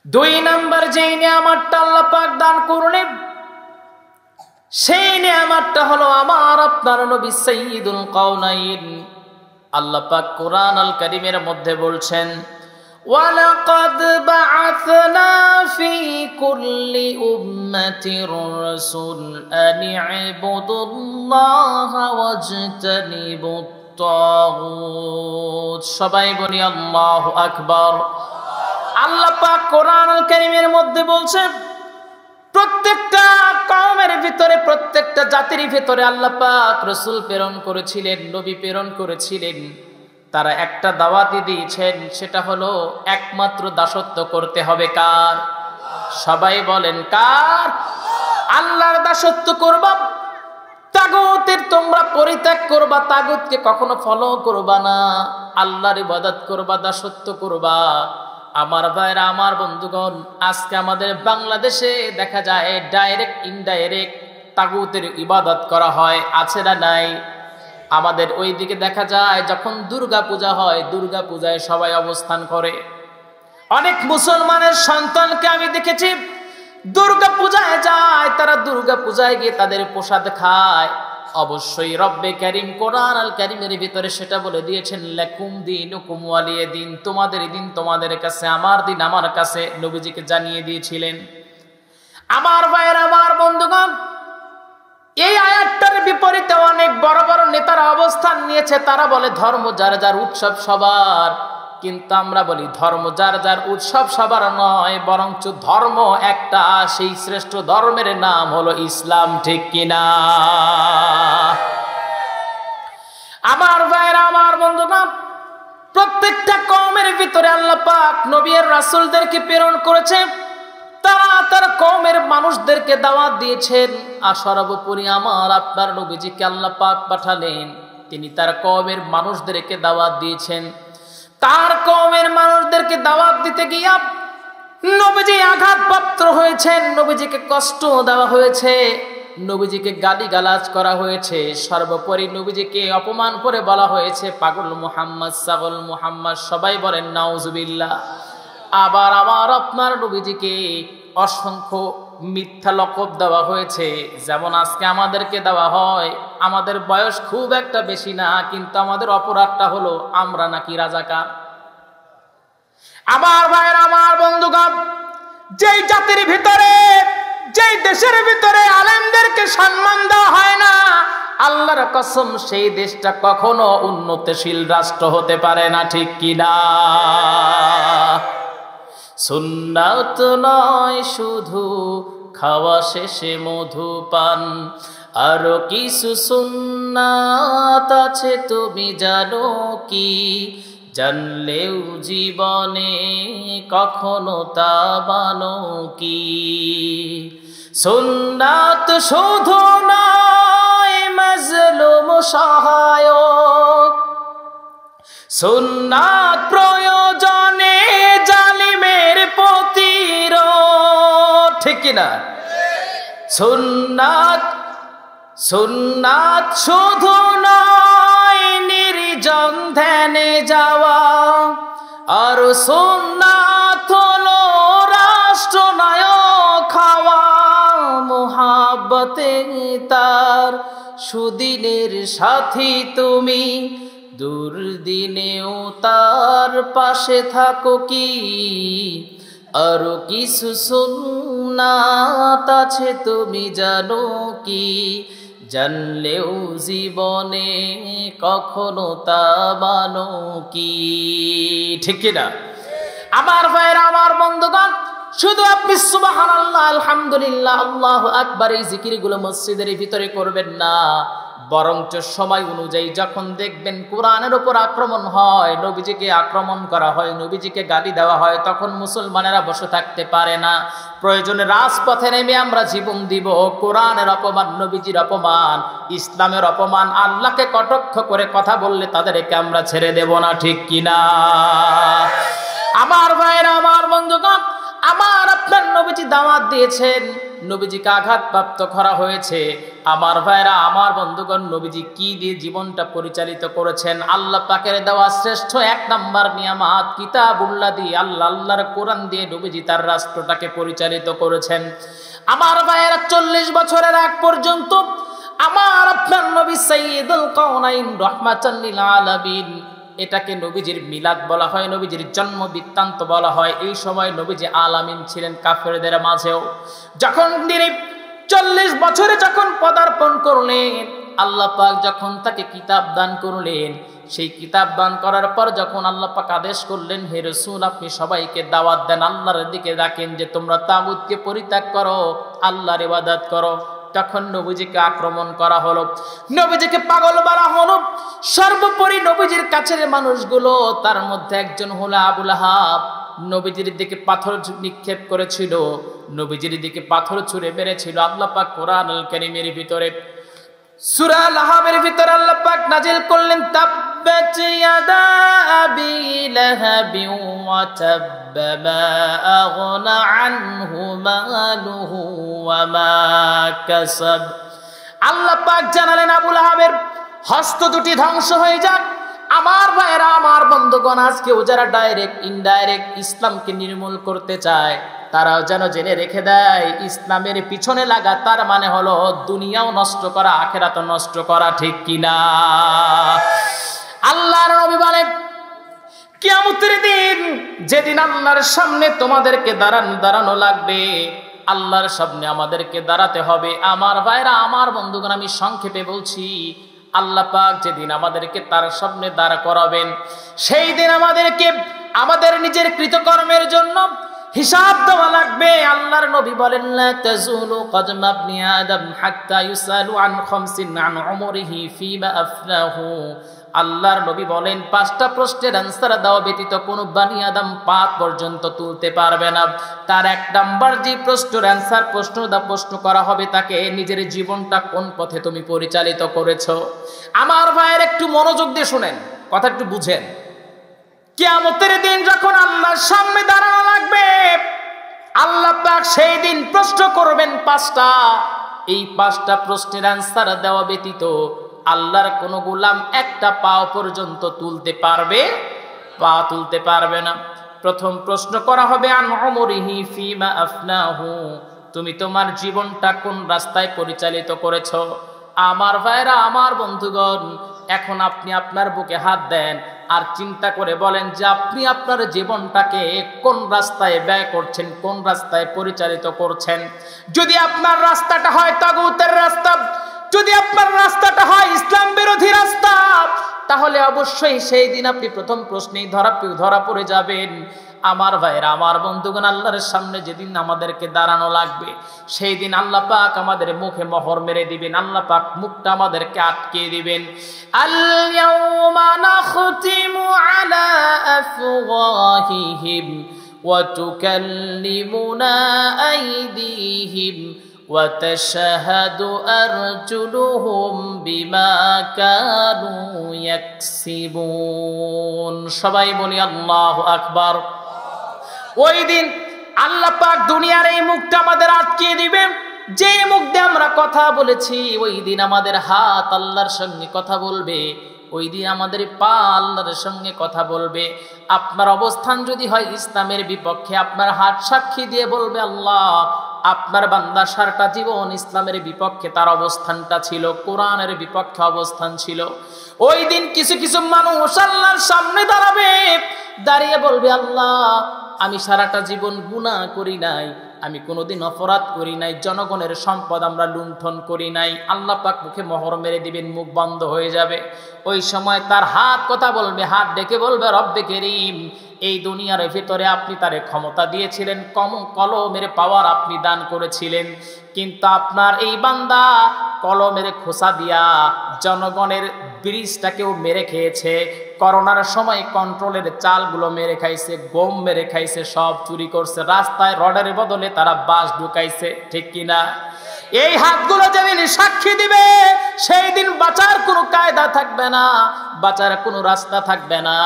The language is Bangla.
দুই নাম্বার যেই নিয়ামতটা আল্লাহ পাক দান করলেন, সেই নিয়ামতটা হলো আমার আপনার নবী সাইয়্যিদুল কাওনাইন। আল্লাহ পাক কোরআন আল কারীমের মধ্যে বলছেন, ওয়ালাকাদ বাআসনা ফি কুল্লি উম্মাতির রাসূল আন ইবুদুল্লাহা ওয়াজতানিবুত তাগুত। সবাই বলি আল্লাহু আকবার। আল্লাহ পাক কোরআন আল কারীমের মধ্যে বলছেন, প্রত্যেকটা কওমের ভিতরে, প্রত্যেকটা জাতির ভিতরে আল্লাহ পাক রাসূল প্রেরণ করেছিলেন, নবী প্রেরণ করেছিলেন। তারা একটা দাওয়াতই দিয়েছেন, সেটা হলো একমাত্র দাসত্ব করতে হবে কার? সবাই বলেন কার? আল্লাহর দাসত্ব করবা, তাগুতের তোমরা পরিত্যাগ করবা, তাগুতকে কখনো ফলো করবা না, আল্লাহর ইবাদত করবা, দাসত্ব করবা। আমার ভাইরা, আমার বন্ধুগণ, আজকে আমাদের বাংলাদেশে দেখা যায় ডাইরেক্ট ইনডাইরেক্ট তাগুতের ইবাদত করা হয়, আছে না নাই? আমাদের ওই দিকে দেখা যায় যখন দুর্গা পূজা হয়, দুর্গা পূজায় সবাই অবস্থান করে। অনেক মুসলমানের সন্তানকে আমি দেখেছি দুর্গা পূজায় যায়, তারা দুর্গা পূজায় গিয়ে তাদের প্রসাদ খায়। অবশ্যই রব্বে কারীম কোরআন আল কারীমের ভিতরে সেটা বলে দিয়েছেন, লাকুম দীনুকুম ওয়ালিয়া দিন, তোমাদের দিন তোমাদের কাছে, আমার দিন আমার কাছে, নবীজিকে জানিয়ে দিয়েছিলেন। আমার ভাইয়েরা, আমার বন্ধুগণ, এই আয়াতটার বিপরীতে অনেক বড় বড় নেতারা অবস্থান নিয়েছে। তারা বলে ধর্ম যার যার, উৎসব সবার। কিন্তু আমরা বলি ধর্ম যার যার, উৎসব সবার নয়, বরঞ্চ ধর্ম একটা, সেই শ্রেষ্ঠ ধর্মের নাম হলো ইসলাম। ঠিক কিনা? আমার ভাইরা, আমার বন্ধুগণ, প্রত্যেকটা কওমের ভিতরে আল্লাহ পাক নবী আর রাসূলদেরকে প্রেরণ করেছে। তারা তার কওমের মানুষদেরকে দাওয়াত দিয়েছেন। আর সর্বোপরি আমার আপনার নবীজিকে আল্লাহ পাক পাঠালেন, তিনি তার কওমের মানুষদেরকে দাওয়াত দিয়েছেন। তার কওমের মানুষদেরকে দাওয়াত দিতে গিয়ে নবীজি আঘাতপ্রাপ্ত হয়েছেন, নবীজিকে কষ্ট দেওয়া হয়েছে, নবীজিকে গালিগালাজ করা হয়েছে, সর্বোপরি নবীজিকে অপমান করে বলা হয়েছে পাগল মুহাম্মদ, ছাগল মুহাম্মদ। সবাই বলেন নাউজুবিল্লাহ। আবার আমার আপনার নবীজিকে অসংখ্য মিথ্যা লকব দেওয়া হয়েছে, যেমন আজকে আমাদেরকে দেওয়া হয়। আমাদের বয়স খুব একটা বেশি না, কিন্তু আমাদের অপরাধটা হলো আমরা নাকি রাজাকার। আমার ভাইয়ের, আমার বন্ধুগণ, যেই জাতির ভিতরে, যেই দেশের ভিতরে আলেমদেরকে সম্মান দেওয়া হয় না, আল্লাহর কসম সেই দেশটা কখনো উন্নতশীল রাষ্ট্র হতে পারে না। ঠিক কিনা? সুন্নাত নয় শুধু খাওয়া শেষে মধুপান, আরো কিছু সুন্নাত আছে তুমি জানো কি? জানলেও জীবনে কখনো তা মানো কি? সুন্নাত শুধু নয় মাজলুম সহায়ক, সুন্নাত প্রয়োজনে জালিমের প্রতিরোধ। ঠিক কিনা? সুন্নাত সুন্নাত শুধু নয় নির্জন ধ্যানে যাওয়া, আর সুন্নাত হলো রাষ্ট্রনায়ক খাওয়া, মুহাব্বতে তার সুদিনের সাথী তুমি, দুর্দিনেও তার পাশে থাকো কি? আরো কিছু সুন্নাত আছে তুমি জানো কি? জানলেও জীবনে কখনো তা মানো কি? ঠিক না? আমার ভাইরা, আমার বন্ধুগণ, শুধু আপনি সুবহানাল্লাহ, আলহামদুলিল্লাহ, আল্লাহু আকবার এই জিকিরগুলো মসজিদের ভিতরে করবেন না, বরঞ্চ সময় অনুযায়ী যখন দেখবেন কোরআনের উপর আক্রমণ হয়, নবীজিকে আক্রমণ করা হয়, নবীজিকে গালি দেওয়া হয়, তখন মুসলমানেরা বসে থাকতে পারে না। প্রয়োজনে রাজপথে নেমে আমরা জীবন দিব। কোরআনের অপমান, নবীজির অপমান, ইসলামের অপমান, আল্লাহকে কটাক্ষ করে কথা বললে তাদেরকে আমরা ছেড়ে দেব না। ঠিক কিনা? আমার ভাইরা, আমার বন্ধুগণ, আমার আপনার নবীজি দাওয়াত দিয়েছেন, নবীজিকে আঘাতপ্রাপ্ত করা হয়েছে। আমার ভাইরা, আমার বন্ধুগণ, নবীজি কি দিয়ে জীবনটা পরিচালিত করেছেন? আল্লাহ পাকের দেওয়া শ্রেষ্ঠ 1 নাম্বার নিয়ামত কিতাবুল্লাহ দিয়ে, আল্লাহর কোরআন দিয়ে নবীজি তার রাষ্ট্রটাকে পরিচালিত করেছেন। আমার ভাইরা, 40 বছরের আগ পর্যন্ত আমার আপনার নবী সাইয়্যিদুল কাওনাইন রাহমাতাল লিল আলামিন, এটাকে নবীজির মিলাদ বলা হয়, নবীজির জন্ম বৃত্তান্ত বলা হয়। এই সময় নবীজি আলামিন ছিলেন কাফেরদের মাঝেও। যখন তিনি 40 বছরে যখন পদার্পণ করলেন, আল্লাহ পাক যখন তাকে কিতাব দান করলেন, সেই কিতাব দান করার পর যখন আল্লাহ পাক আদেশ করলেন, হে রাসূল আপনি সবাইকে দাওয়াত দেন, আল্লাহর দিকে ডাকেন যে তোমরা তাগুতকে পরিত্যাগ করো, আল্লাহর ইবাদত করো, তখন নবীজিকে আক্রমণ করা হলো, নবীজিকে পাগল বলা হলো। সর্বোপরি নবীজির কাছের মানুষগুলো, তার মধ্যে একজন হলো আবু লাহাব, নবীজির দিকে পাথর নিক্ষেপ করেছিল, নবীজির দিকে পাথর ছুঁড়ে মেরেছিল। আল্লাহ পাক কোরআনুল কারীমের ভিতরে সূরা লাহাবের ভিতরে আল্লাহ পাক নাজিল করলেন, তাব্বাত ইয়াদা আবি লাহাবি ওয়া তাব্বা মা আগনা আনহু মালুহু ওয়া মা কাসাব। আল্লাহ পাক জানালেন আবু লাহাবের হস্ত দুটি ধ্বংস হয়ে যাক। আমার ভাইয়েরা, আমার বন্ধুগণ, আজকেও যারা ডাইরেক্ট ইনডাইরেক্ট ইসলামকে নির্মূল করতে চায়, তারাও যেন জেনে রেখে দেয়, ইসলামের পিছনে লাগা তার মানে হলো দুনিয়াও নষ্ট করা, আখিরাতও নষ্ট করা, ঠিক কিনা? আল্লাহর নবী বলেন, কিয়ামতের দিন, যেদিন আল্লাহর সামনে তোমাদেরকে দাঁড়ানো লাগবে, আল্লাহর সামনে আমাদেরকে দাঁড়াতে হবে। আমার ভাইরা, আমার বন্ধুগণ, আমি সংক্ষেপে বলছি, আল্লাহ পাক যেদিন আমাদেরকে তার সামনে দাঁড় করাবেন, সেই দিন আমাদেরকে আমাদের নিজের কৃতকর্মের জন্য হিসাব দেওয়া লাগবে। আল্লাহর নবী বলেন, লা তাজুলু কদমা ইবনি আদম হাত্তা ইউসালু আন খামসিন আন উমরিহি ফিমা আফনাহু। আল্লাহর নবী বলেন, 5টা প্রশ্নের অ্যান্সার দেওয়া ব্যতীত কোনো বানি আদম পাপ পর্যন্ত তুলতে পারবে না। তার 1 নাম্বার যে প্রশ্নের অ্যান্সার প্রশ্ন করা হবে তাকে, নিজের জীবনটা কোন পথে তুমি পরিচালিত করেছো। আমার ভাইয়ের, একটু মনোযোগ দিয়ে শুনেন, কথা একটু বুঝেন। কিয়ামতের দিন যখন আল্লাহর সামনে দাঁড়ানো লাগবে, আল্লাহ পাক সেই দিন প্রশ্ন করবেন 5টা। এই 5টা প্রশ্নের অ্যান্সার দেওয়া ব্যতীত আল্লাহর কোন গোলাম একটা পাও পর্যন্ত তুলতে পারবে না। প্রথম প্রশ্ন করা হবে, আন উমরিহি ফিমা আফনাহু, তুমি তোমার জীবনটা কোন রাস্তায় পরিচালিত করেছো। আমার ভাইরা, আমার বন্ধুগণ, এখন আপনি আপনার বুকে হাত দেন আর চিন্তা করে বলেন যে আপনি আপনার জীবনটাকে কোন রাস্তায় ব্যয় করছেন, কোন রাস্তায় পরিচালিত করছেন। যদি আপনার রাস্তাটা হয় তাগুতের রাস্তা, যদি আপনার রাস্তাটা হয় ইসলাম বিরোধী রাস্তা, তাহলে অবশ্যই সেই দিন আপনি প্রথম প্রশ্নেই ধরা পড়ে যাবেন। আমার ভাইরা, আমার বন্ধুগণ, আল্লাহর সামনে যেদিন আমাদেরকে দাঁড়ানো লাগবে, সেই দিন আল্লাহ পাক আমাদের মুখে মোহর মেরে দিবেন, আল্লাহ পাক মুখটা আমাদেরকে আটকে দিবেন। আল ইয়াউমা নাখতিমু আলা আফওয়াহিহিম ওয়া তুকাল্লিমুনা আইদিহিম ওয়া তাশহাদু আরজুলুহুম বিমা কানু ইয়াকসিবুন। সবাই বলি আল্লাহু আকবার। ওই দিন আল্লাহ পাক দুনিয়ার এই মুখটা আমাদের আটকে দিবেন, যে মুখ দিয়ে আমরা কথা বলেছি। ওই দিন আমাদের হাত আল্লাহর সঙ্গে কথা বলবে, ওই দিন আমাদের পা আল্লাহর সঙ্গে কথা বলবে। আপনার অবস্থান যদি হয় ইসলামের বিপক্ষে, আপনার হাত সাক্ষী দিয়ে বলবে আল্লাহ, আপনার বান্দা সারাটা জীবন ইসলামের বিপক্ষে তার অবস্থানটা ছিল, কোরআনের বিপক্ষে অবস্থান ছিল। ওই দিন কিছু কিছু মানুষ আল্লাহর সামনে দাঁড়াবে, দাঁড়িয়ে বলবে আল্লাহ, আমি সারাটা জীবন গুনাহ করি নাই, আমি কোনোদিন অপরাধ করি নাই, জনগণের সম্পদ আমরা লুণ্ঠন করি নাই। আল্লাহ পাক মুখে মোহর মেরে দিবেন, মুখ বন্ধ হয়ে যাবে। ওই সময় তার হাত কথা বলবে, হাত ডেকে বলবে, রব্বে কারীম, এই দুনিয়ার ভিতরে আপনি তারে ক্ষমতা দিয়েছিলেন, কলমের পাওয়ার আপনি দান করেছিলেন, কিন্তু আপনার এই বান্দা কলমের খোসা দিয়া জনগণের ব্রিজটাকেও মেরে খেয়েছে, করোনার সময় কন্ট্রোলের চালগুলো মেরে খাইছে, গম মেরে খাইছে, সব চুরি করছে, রাস্তায় রডের বদলে তারা বাস ঢুকাইছে, ঠিক কিনা? এই হাতগুলো যেদিন সাক্ষী দিবে, সেই দিন বাঁচার কোনো কায়দা থাকবে না, বাঁচার কোনো রাস্তা থাকবে না।